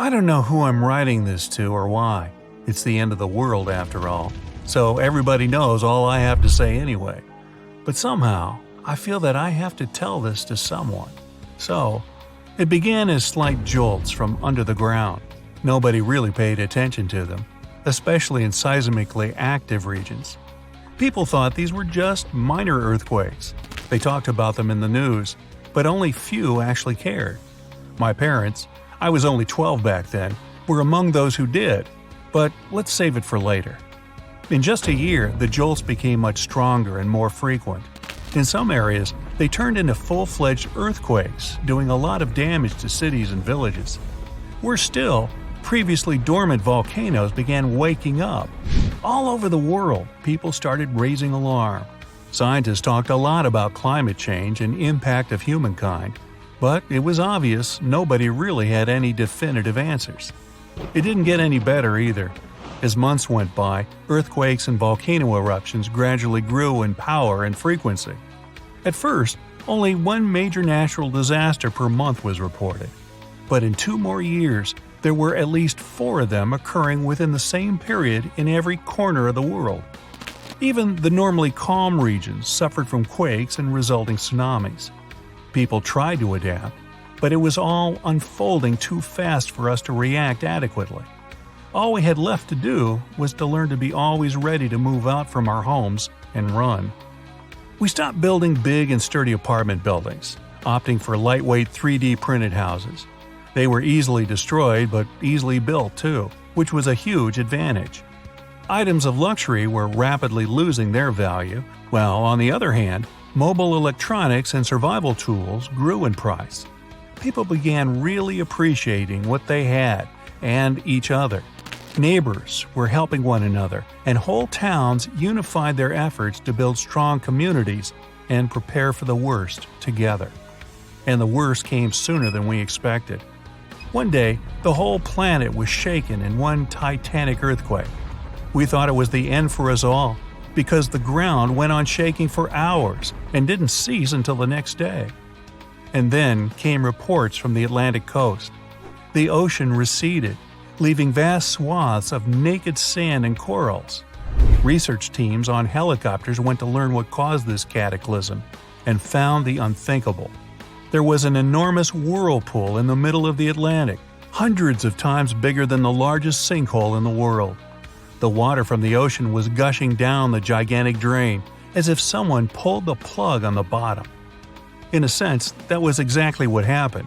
I don't know who I'm writing this to or why. It's the end of the world after all, so everybody knows all I have to say anyway. But somehow, I feel that I have to tell this to someone. So, it began as slight jolts from under the ground. Nobody really paid attention to them, especially in seismically active regions. People thought these were just minor earthquakes. They talked about them in the news, but only few actually cared. My parents, I was only 12 back then, were among those who did, but let's save it for later. In just a year, the jolts became much stronger and more frequent. In some areas, they turned into full-fledged earthquakes, doing a lot of damage to cities and villages. Worse still, previously dormant volcanoes began waking up. All over the world, people started raising alarm. Scientists talked a lot about climate change and impact of humankind, but it was obvious nobody really had any definitive answers. It didn't get any better either. As months went by, earthquakes and volcano eruptions gradually grew in power and frequency. At first, only one major natural disaster per month was reported. But in 2 more years, there were at least 4 of them occurring within the same period in every corner of the world. Even the normally calm regions suffered from quakes and resulting tsunamis. People tried to adapt, but it was all unfolding too fast for us to react adequately. All we had left to do was to learn to be always ready to move out from our homes and run. We stopped building big and sturdy apartment buildings, opting for lightweight 3D printed houses. They were easily destroyed but easily built too, which was a huge advantage. Items of luxury were rapidly losing their value, while on the other hand, mobile electronics and survival tools grew in price. People began really appreciating what they had and each other. Neighbors were helping one another, and whole towns unified their efforts to build strong communities and prepare for the worst together. And the worst came sooner than we expected. One day, the whole planet was shaken in one titanic earthquake. We thought it was the end for us all, because the ground went on shaking for hours and didn't cease until the next day. And then came reports from the Atlantic coast. The ocean receded, leaving vast swaths of naked sand and corals. Research teams on helicopters went to learn what caused this cataclysm and found the unthinkable. There was an enormous whirlpool in the middle of the Atlantic, hundreds of times bigger than the largest sinkhole in the world. The water from the ocean was gushing down the gigantic drain, as if someone pulled the plug on the bottom. In a sense, that was exactly what happened.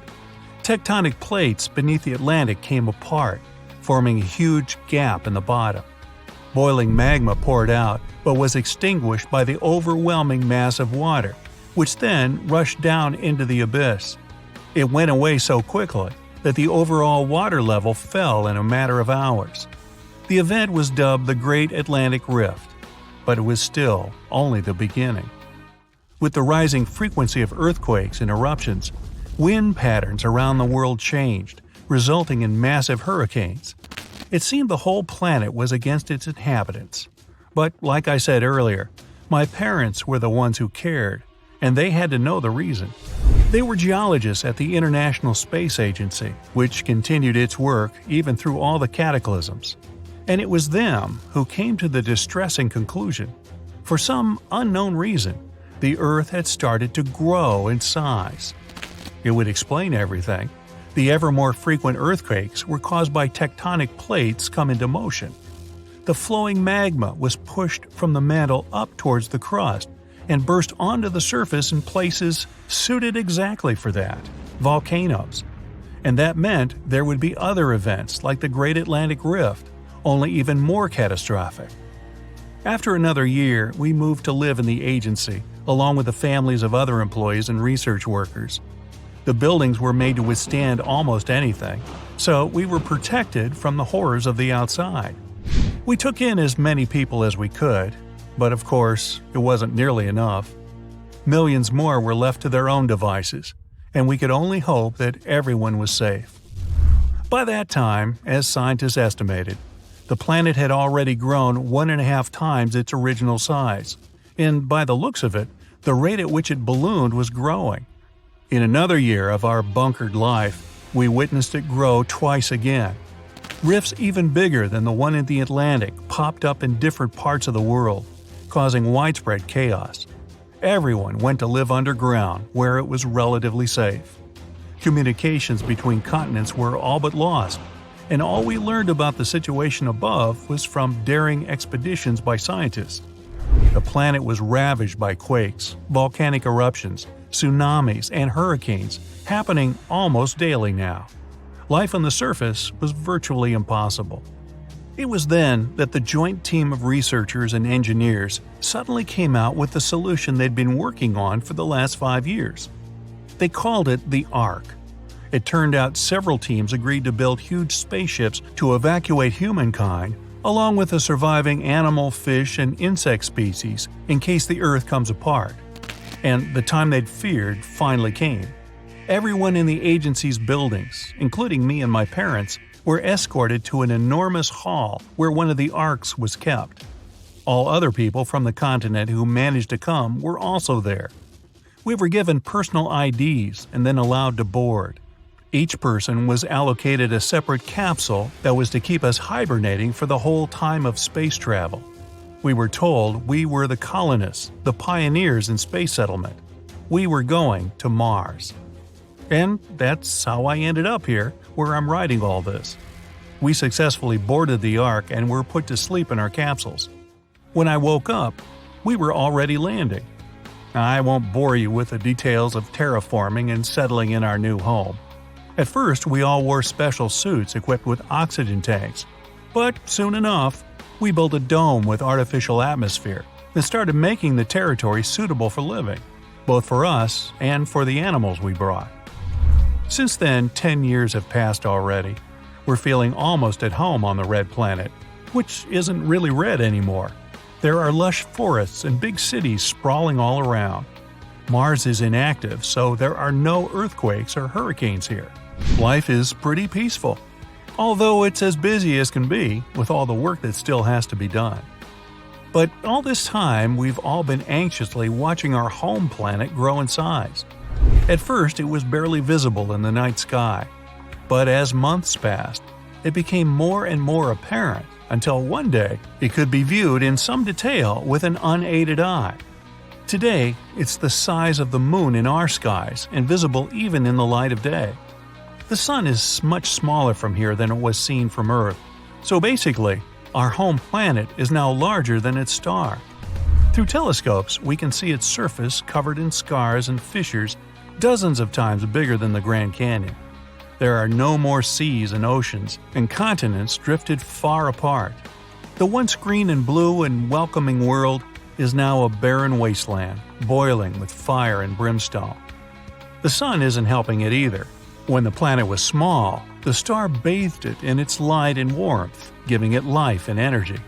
Tectonic plates beneath the Atlantic came apart, forming a huge gap in the bottom. Boiling magma poured out, but was extinguished by the overwhelming mass of water, which then rushed down into the abyss. It went away so quickly that the overall water level fell in a matter of hours. The event was dubbed the Great Atlantic Rift, but it was still only the beginning. With the rising frequency of earthquakes and eruptions, wind patterns around the world changed, resulting in massive hurricanes. It seemed the whole planet was against its inhabitants. But like I said earlier, my parents were the ones who cared, and they had to know the reason. They were geologists at the International Space Agency, which continued its work even through all the cataclysms. And it was them who came to the distressing conclusion. For some unknown reason, the Earth had started to grow in size. It would explain everything. The ever more frequent earthquakes were caused by tectonic plates come into motion. The flowing magma was pushed from the mantle up towards the crust and burst onto the surface in places suited exactly for that, volcanoes. And that meant there would be other events like the Great Atlantic Rift, only even more catastrophic. After another year, we moved to live in the agency, along with the families of other employees and research workers. The buildings were made to withstand almost anything, so we were protected from the horrors of the outside. We took in as many people as we could, but of course, it wasn't nearly enough. Millions more were left to their own devices, and we could only hope that everyone was safe. By that time, as scientists estimated, the planet had already grown 1.5 times its original size, and by the looks of it, the rate at which it ballooned was growing. In another year of our bunkered life, we witnessed it grow twice again. Rifts even bigger than the one in the Atlantic popped up in different parts of the world, causing widespread chaos. Everyone went to live underground where it was relatively safe. Communications between continents were all but lost, and all we learned about the situation above was from daring expeditions by scientists. The planet was ravaged by quakes, volcanic eruptions, tsunamis, and hurricanes, happening almost daily now. Life on the surface was virtually impossible. It was then that the joint team of researchers and engineers suddenly came out with the solution they'd been working on for the last 5 years. They called it the Ark. It turned out several teams agreed to build huge spaceships to evacuate humankind, along with the surviving animal, fish, and insect species in case the Earth comes apart. And the time they'd feared finally came. Everyone in the agency's buildings, including me and my parents, were escorted to an enormous hall where one of the arks was kept. All other people from the continent who managed to come were also there. We were given personal IDs and then allowed to board. Each person was allocated a separate capsule that was to keep us hibernating for the whole time of space travel. We were told we were the colonists, the pioneers in space settlement. We were going to Mars. And that's how I ended up here, where I'm writing all this. We successfully boarded the Ark and were put to sleep in our capsules. When I woke up, we were already landing. I won't bore you with the details of terraforming and settling in our new home. At first, we all wore special suits equipped with oxygen tanks. But soon enough, we built a dome with artificial atmosphere and started making the territory suitable for living, both for us and for the animals we brought. Since then, 10 years have passed already. We're feeling almost at home on the red planet, which isn't really red anymore. There are lush forests and big cities sprawling all around. Mars is inactive, so there are no earthquakes or hurricanes here. Life is pretty peaceful, although it's as busy as can be with all the work that still has to be done. But all this time, we've all been anxiously watching our home planet grow in size. At first, it was barely visible in the night sky, but as months passed, it became more and more apparent until one day it could be viewed in some detail with an unaided eye. Today, it's the size of the moon in our skies and visible even in the light of day. The sun is much smaller from here than it was seen from Earth, so basically, our home planet is now larger than its star. Through telescopes, we can see its surface covered in scars and fissures dozens of times bigger than the Grand Canyon. There are no more seas and oceans, and continents drifted far apart. The once green and blue and welcoming world is now a barren wasteland, boiling with fire and brimstone. The sun isn't helping it either. When the planet was small, the star bathed it in its light and warmth, giving it life and energy.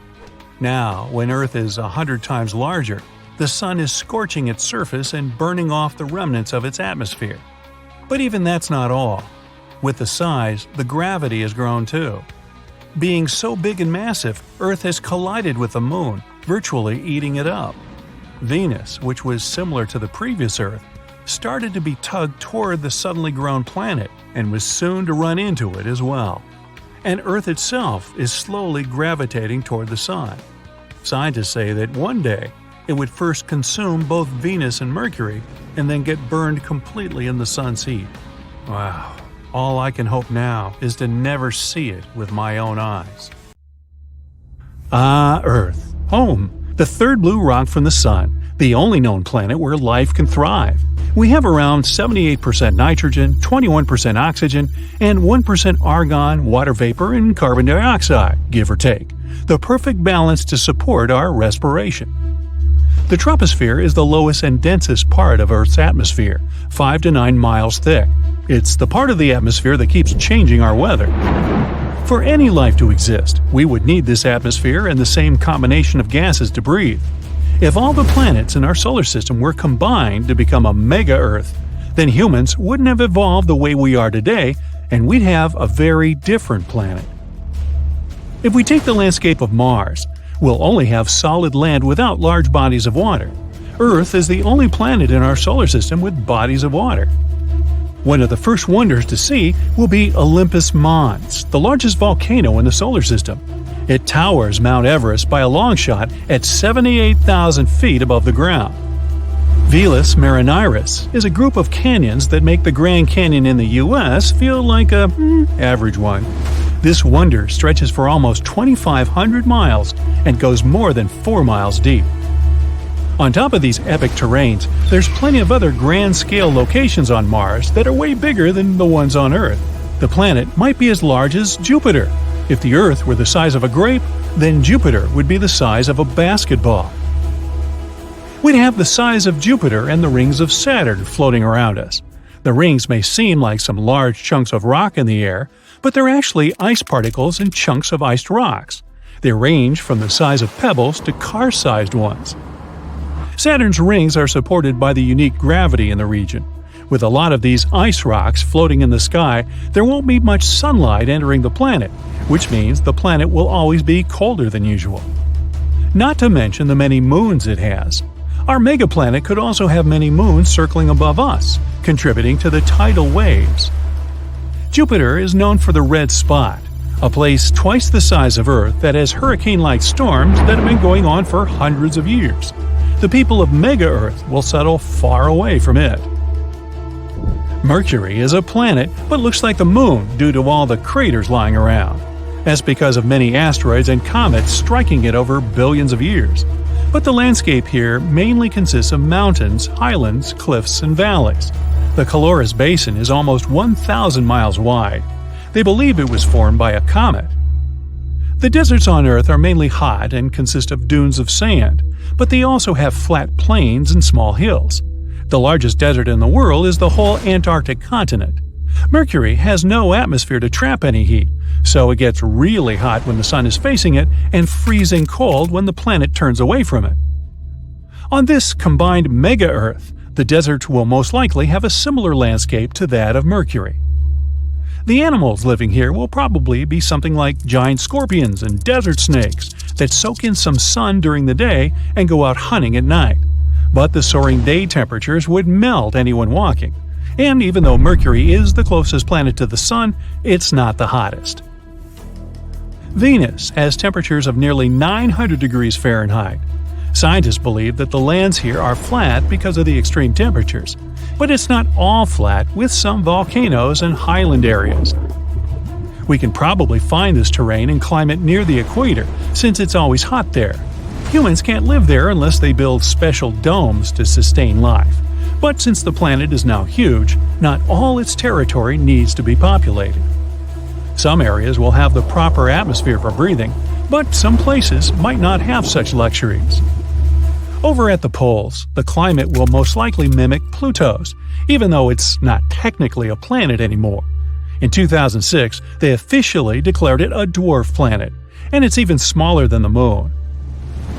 Now, when Earth is 100 times larger, the sun is scorching its surface and burning off the remnants of its atmosphere. But even that's not all. With the size, the gravity has grown too. Being so big and massive, Earth has collided with the moon, virtually eating it up. Venus, which was similar to the previous Earth, started to be tugged toward the suddenly grown planet and was soon to run into it as well. And Earth itself is slowly gravitating toward the sun. Scientists say that one day it would first consume both Venus and Mercury and then get burned completely in the sun's heat. Wow. All I can hope now is to never see it with my own eyes. Earth. Home. The third blue rock from the sun. The only known planet where life can thrive. We have around 78% nitrogen, 21% oxygen, and 1% argon, water vapor, and carbon dioxide, give or take. The perfect balance to support our respiration. The troposphere is the lowest and densest part of Earth's atmosphere, 5 to 9 miles thick. It's the part of the atmosphere that keeps changing our weather. For any life to exist, we would need this atmosphere and the same combination of gases to breathe. If all the planets in our solar system were combined to become a mega-Earth, then humans wouldn't have evolved the way we are today, and we'd have a very different planet. If we take the landscape of Mars, we'll only have solid land without large bodies of water. Earth is the only planet in our solar system with bodies of water. One of the first wonders to see will be Olympus Mons, the largest volcano in the solar system. It towers Mount Everest by a long shot at 78,000 feet above the ground. Valles Marineris is a group of canyons that make the Grand Canyon in the U.S. feel like a average one. This wonder stretches for almost 2,500 miles and goes more than 4 miles deep. On top of these epic terrains, there's plenty of other grand-scale locations on Mars that are way bigger than the ones on Earth. The planet might be as large as Jupiter. If the Earth were the size of a grape, then Jupiter would be the size of a basketball. We'd have the size of Jupiter and the rings of Saturn floating around us. The rings may seem like some large chunks of rock in the air, but they're actually ice particles and chunks of iced rocks. They range from the size of pebbles to car-sized ones. Saturn's rings are supported by the unique gravity in the region. With a lot of these ice rocks floating in the sky, there won't be much sunlight entering the planet, which means the planet will always be colder than usual. Not to mention the many moons it has. Our megaplanet could also have many moons circling above us, contributing to the tidal waves. Jupiter is known for the red spot, a place twice the size of Earth that has hurricane-like storms that have been going on for hundreds of years. The people of Mega-Earth will settle far away from it. Mercury is a planet but looks like the Moon due to all the craters lying around. That's because of many asteroids and comets striking it over billions of years. But the landscape here mainly consists of mountains, highlands, cliffs, and valleys. The Caloris Basin is almost 1,000 miles wide. They believe it was formed by a comet. The deserts on Earth are mainly hot and consist of dunes of sand, but they also have flat plains and small hills. The largest desert in the world is the whole Antarctic continent. Mercury has no atmosphere to trap any heat, so it gets really hot when the sun is facing it and freezing cold when the planet turns away from it. On this combined mega-Earth, the desert will most likely have a similar landscape to that of Mercury. The animals living here will probably be something like giant scorpions and desert snakes that soak in some sun during the day and go out hunting at night. But the soaring day temperatures would melt anyone walking. And even though Mercury is the closest planet to the Sun, it's not the hottest. Venus has temperatures of nearly 900 degrees Fahrenheit. Scientists believe that the lands here are flat because of the extreme temperatures, but it's not all flat, with some volcanoes and highland areas. We can probably find this terrain and climate near the equator, since it's always hot there. Humans can't live there unless they build special domes to sustain life. But since the planet is now huge, not all its territory needs to be populated. Some areas will have the proper atmosphere for breathing, but some places might not have such luxuries. Over at the poles, the climate will most likely mimic Pluto's, even though it's not technically a planet anymore. In 2006, they officially declared it a dwarf planet, and it's even smaller than the Moon.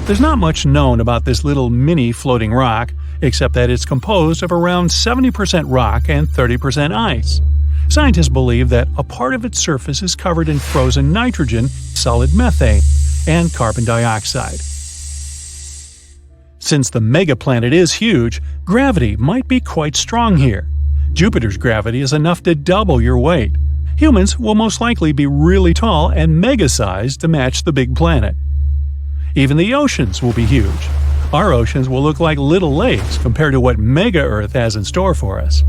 There's not much known about this little mini floating rock, except that it's composed of around 70% rock and 30% ice. Scientists believe that a part of its surface is covered in frozen nitrogen, solid methane, and carbon dioxide. Since the megaplanet is huge, gravity might be quite strong here. Jupiter's gravity is enough to double your weight. Humans will most likely be really tall and mega-sized to match the big planet. Even the oceans will be huge. Our oceans will look like little lakes compared to what Mega-Earth has in store for us.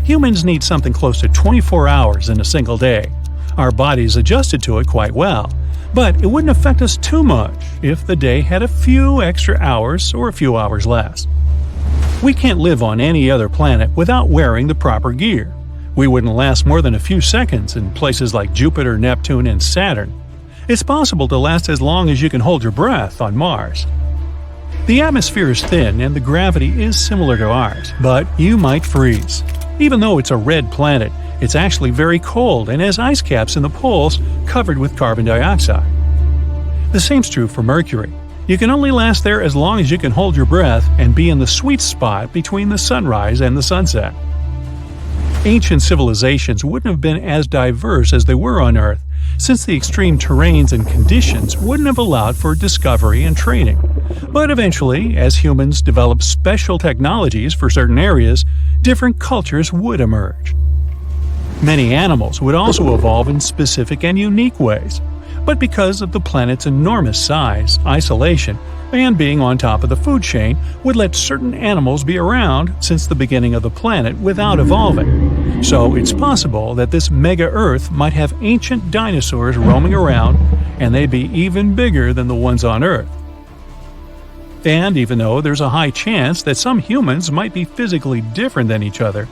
Humans need something close to 24 hours in a single day. Our bodies adjusted to it quite well, but it wouldn't affect us too much if the day had a few extra hours or a few hours less. We can't live on any other planet without wearing the proper gear. We wouldn't last more than a few seconds in places like Jupiter, Neptune, and Saturn. It's possible to last as long as you can hold your breath on Mars. The atmosphere is thin and the gravity is similar to ours, but you might freeze. Even though it's a red planet, it's actually very cold and has ice caps in the poles covered with carbon dioxide. The same's true for Mercury. You can only last there as long as you can hold your breath and be in the sweet spot between the sunrise and the sunset. Ancient civilizations wouldn't have been as diverse as they were on Earth, since the extreme terrains and conditions wouldn't have allowed for discovery and trading. But eventually, as humans developed special technologies for certain areas, different cultures would emerge. Many animals would also evolve in specific and unique ways, but because of the planet's enormous size, isolation, and being on top of the food chain would let certain animals be around since the beginning of the planet without evolving. So it's possible that this mega-Earth might have ancient dinosaurs roaming around, and they'd be even bigger than the ones on Earth. And even though there's a high chance that some humans might be physically different than each other,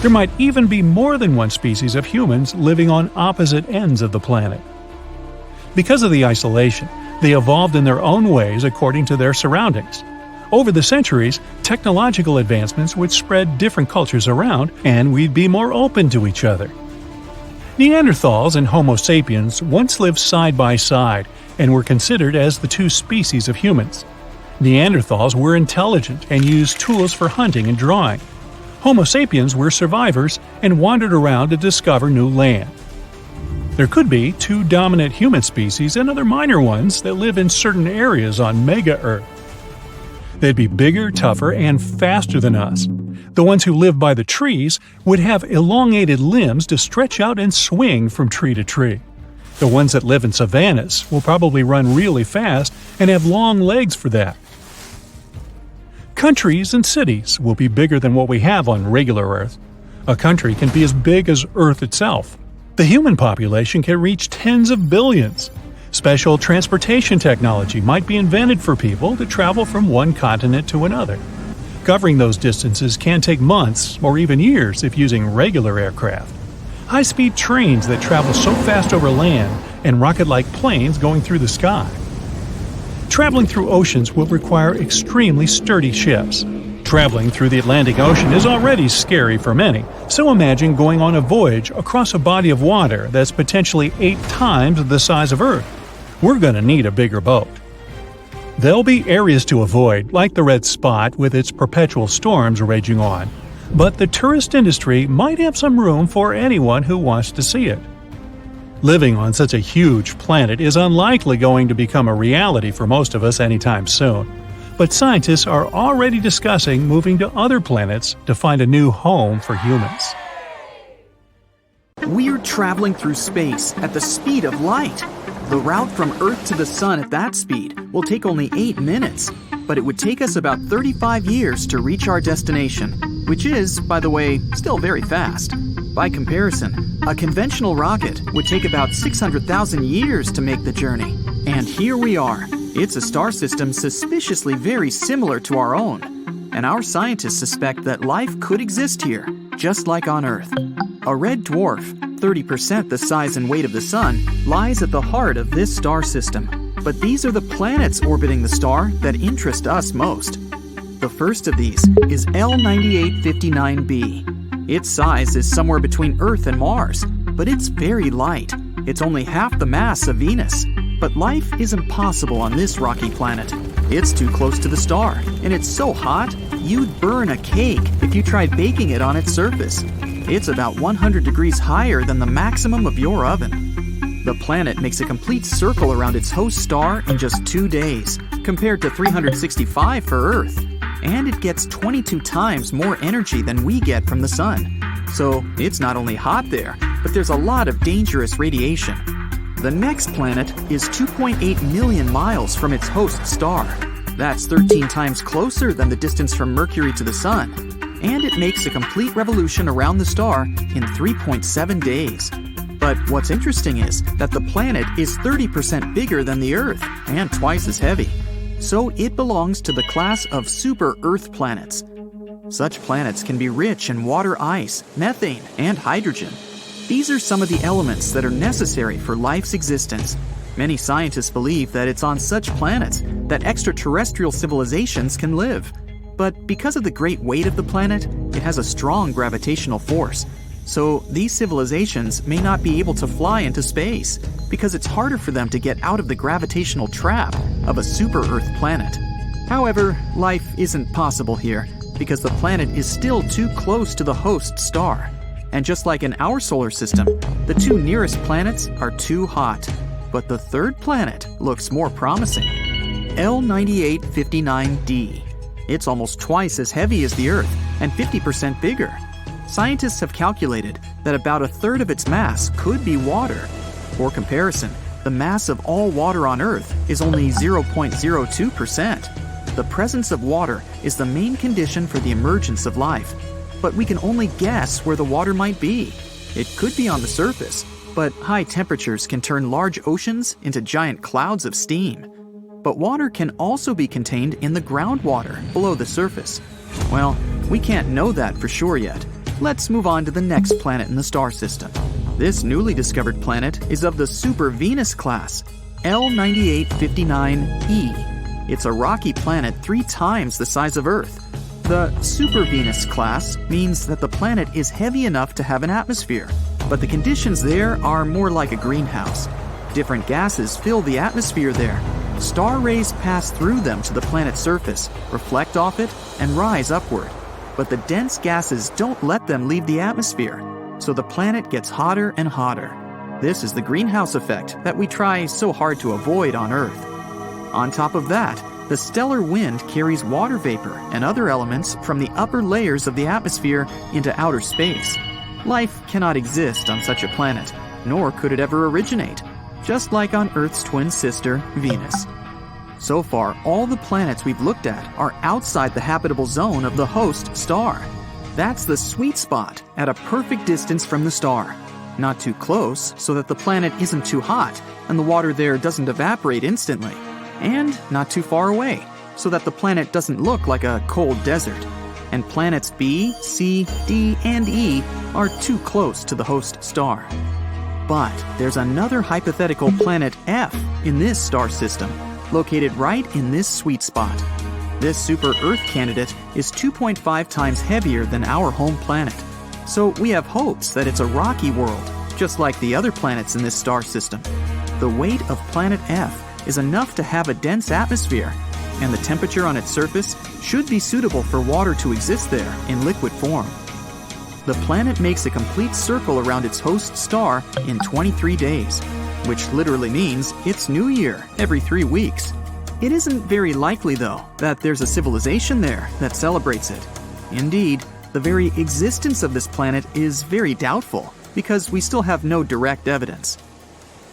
there might even be more than one species of humans living on opposite ends of the planet. Because of the isolation, they evolved in their own ways according to their surroundings. Over the centuries, technological advancements would spread different cultures around, and we'd be more open to each other. Neanderthals and Homo sapiens once lived side by side and were considered as the two species of humans. Neanderthals were intelligent and used tools for hunting and drawing. Homo sapiens were survivors and wandered around to discover new land. There could be two dominant human species and other minor ones that live in certain areas on Mega-Earth. They'd be bigger, tougher, and faster than us. The ones who live by the trees would have elongated limbs to stretch out and swing from tree to tree. The ones that live in savannas will probably run really fast and have long legs for that. Countries and cities will be bigger than what we have on regular Earth. A country can be as big as Earth itself. The human population can reach tens of billions. Special transportation technology might be invented for people to travel from one continent to another. Covering those distances can take months or even years if using regular aircraft. High-speed trains that travel so fast over land and rocket-like planes going through the sky. Traveling through oceans will require extremely sturdy ships. Traveling through the Atlantic Ocean is already scary for many, so imagine going on a voyage across a body of water that's potentially 8 times the size of Earth. We're going to need a bigger boat. There'll be areas to avoid, like the red spot with its perpetual storms raging on, but the tourist industry might have some room for anyone who wants to see it. Living on such a huge planet is unlikely going to become a reality for most of us anytime soon. But scientists are already discussing moving to other planets to find a new home for humans. We're traveling through space at the speed of light. The route from Earth to the Sun at that speed will take only 8 minutes, but it would take us about 35 years to reach our destination, which is, by the way, still very fast. By comparison, a conventional rocket would take about 600,000 years to make the journey. And here we are. It's a star system suspiciously very similar to our own, and our scientists suspect that life could exist here, just like on Earth. A red dwarf, 30% the size and weight of the Sun, lies at the heart of this star system. But these are the planets orbiting the star that interest us most. The first of these is L9859b. Its size is somewhere between Earth and Mars, but it's very light. It's only half the mass of Venus. But life is impossible on this rocky planet. It's too close to the star, and it's so hot, you'd burn a cake if you tried baking it on its surface. It's about 100 degrees higher than the maximum of your oven. The planet makes a complete circle around its host star in just 2 days, compared to 365 for Earth. And it gets 22 times more energy than we get from the Sun. So it's not only hot there, but there's a lot of dangerous radiation. The next planet is 2.8 million miles from its host star. That's 13 times closer than the distance from Mercury to the Sun. And it makes a complete revolution around the star in 3.7 days. But what's interesting is that the planet is 30% bigger than the Earth and twice as heavy. So it belongs to the class of super-Earth planets. Such planets can be rich in water ice, methane, and hydrogen. These are some of the elements that are necessary for life's existence. Many scientists believe that it's on such planets that extraterrestrial civilizations can live. But because of the great weight of the planet, it has a strong gravitational force. So these civilizations may not be able to fly into space because it's harder for them to get out of the gravitational trap of a super-Earth planet. However, life isn't possible here because the planet is still too close to the host star. And just like in our solar system, the two nearest planets are too hot. But the third planet looks more promising. L9859d. It's almost twice as heavy as the Earth and 50% bigger. Scientists have calculated that about a third of its mass could be water. For comparison, the mass of all water on Earth is only 0.02%. The presence of water is the main condition for the emergence of life. But we can only guess where the water might be. It could be on the surface, but high temperatures can turn large oceans into giant clouds of steam. But water can also be contained in the groundwater below the surface. Well, we can't know that for sure yet. Let's move on to the next planet in the star system. This newly discovered planet is of the Super Venus class, L9859e. It's a rocky planet 3 times the size of Earth. The Super Venus class means that the planet is heavy enough to have an atmosphere, but the conditions there are more like a greenhouse. Different gases fill the atmosphere there. Star rays pass through them to the planet's surface, reflect off it, and rise upward. But the dense gases don't let them leave the atmosphere, so the planet gets hotter and hotter. This is the greenhouse effect that we try so hard to avoid on Earth. On top of that, the stellar wind carries water vapor and other elements from the upper layers of the atmosphere into outer space. Life cannot exist on such a planet, nor could it ever originate, just like on Earth's twin sister, Venus. So far, all the planets we've looked at are outside the habitable zone of the host star. That's the sweet spot at a perfect distance from the star. Not too close so that the planet isn't too hot and the water there doesn't evaporate instantly. And not too far away so that the planet doesn't look like a cold desert. And planets B, C, D, and E are too close to the host star. But there's another hypothetical planet F in this star system, located right in this sweet spot. This super Earth candidate is 2.5 times heavier than our home planet. So we have hopes that it's a rocky world, just like the other planets in this star system. The weight of planet F is enough to have a dense atmosphere, and the temperature on its surface should be suitable for water to exist there in liquid form. The planet makes a complete circle around its host star in 23 days, which literally means it's New Year every 3 weeks. It isn't very likely, though, that there's a civilization there that celebrates it. Indeed, the very existence of this planet is very doubtful, because we still have no direct evidence.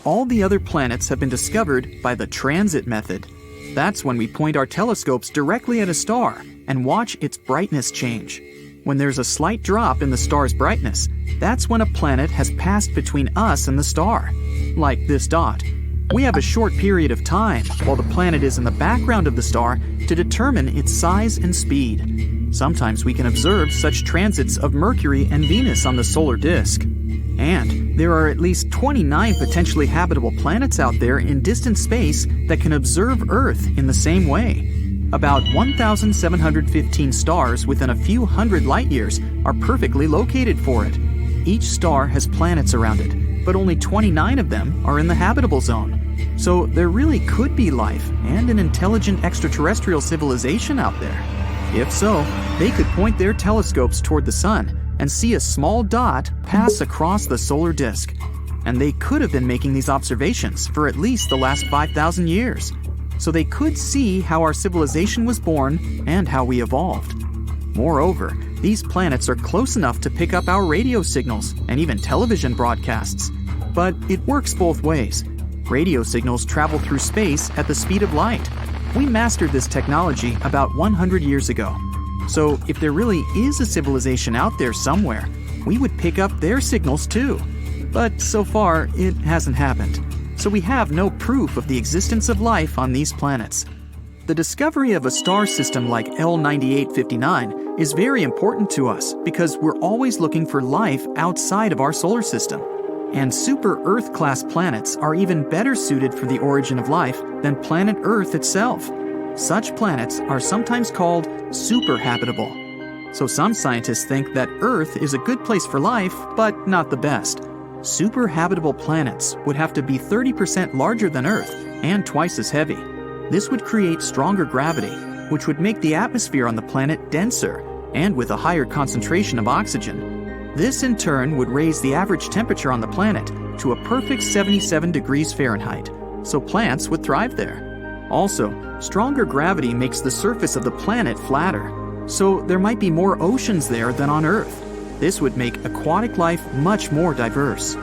All the other planets have been discovered by the transit method. That's when we point our telescopes directly at a star and watch its brightness change. When there's a slight drop in the star's brightness, that's when a planet has passed between us and the star, like this dot. We have a short period of time while the planet is in the background of the star to determine its size and speed. Sometimes we can observe such transits of Mercury and Venus on the solar disk. And there are at least 29 potentially habitable planets out there in distant space that can observe Earth in the same way. About 1,715 stars within a few hundred light years are perfectly located for it. Each star has planets around it, but only 29 of them are in the habitable zone. So there really could be life and an intelligent extraterrestrial civilization out there. If so, they could point their telescopes toward the sun and see a small dot pass across the solar disk. And they could have been making these observations for at least the last 5,000 years. So they could see how our civilization was born and how we evolved. Moreover, these planets are close enough to pick up our radio signals and even television broadcasts. But it works both ways. Radio signals travel through space at the speed of light. We mastered this technology about 100 years ago. So if there really is a civilization out there somewhere, we would pick up their signals too. But so far, it hasn't happened. So we have no proof of the existence of life on these planets. The discovery of a star system like L9859 is very important to us because we're always looking for life outside of our solar system. And super Earth-class planets are even better suited for the origin of life than planet Earth itself. Such planets are sometimes called super-habitable. So some scientists think that Earth is a good place for life, but not the best. Super-habitable planets would have to be 30% larger than Earth and twice as heavy. This would create stronger gravity, which would make the atmosphere on the planet denser and with a higher concentration of oxygen. This in turn would raise the average temperature on the planet to a perfect 77 degrees Fahrenheit, so plants would thrive there. Also, stronger gravity makes the surface of the planet flatter, so there might be more oceans there than on Earth. This would make aquatic life much more diverse.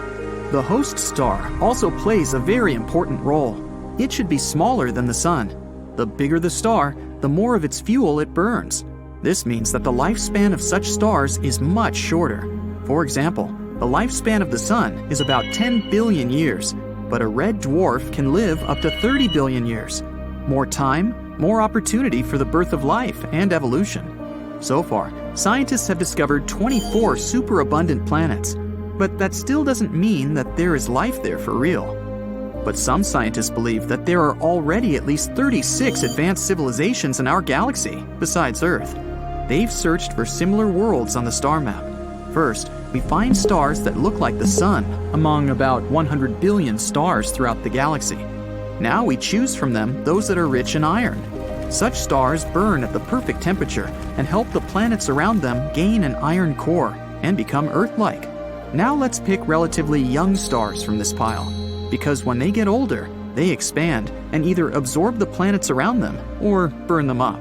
The host star also plays a very important role. It should be smaller than the Sun. The bigger the star, the more of its fuel it burns. This means that the lifespan of such stars is much shorter. For example, the lifespan of the Sun is about 10 billion years, but a red dwarf can live up to 30 billion years. More time, more opportunity for the birth of life and evolution. So far, scientists have discovered 24 superabundant planets, but that still doesn't mean that there is life there for real. But some scientists believe that there are already at least 36 advanced civilizations in our galaxy, besides Earth. They've searched for similar worlds on the star map. First, we find stars that look like the Sun among about 100 billion stars throughout the galaxy. Now we choose from them those that are rich in iron. Such stars burn at the perfect temperature and help the planets around them gain an iron core and become Earth-like. Now let's pick relatively young stars from this pile, because when they get older, they expand and either absorb the planets around them or burn them up.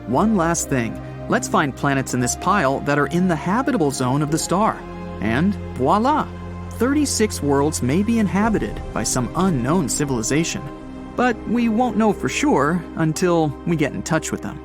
One last thing, let's find planets in this pile that are in the habitable zone of the star. And voila! 36 worlds may be inhabited by some unknown civilization. But we won't know for sure until we get in touch with them.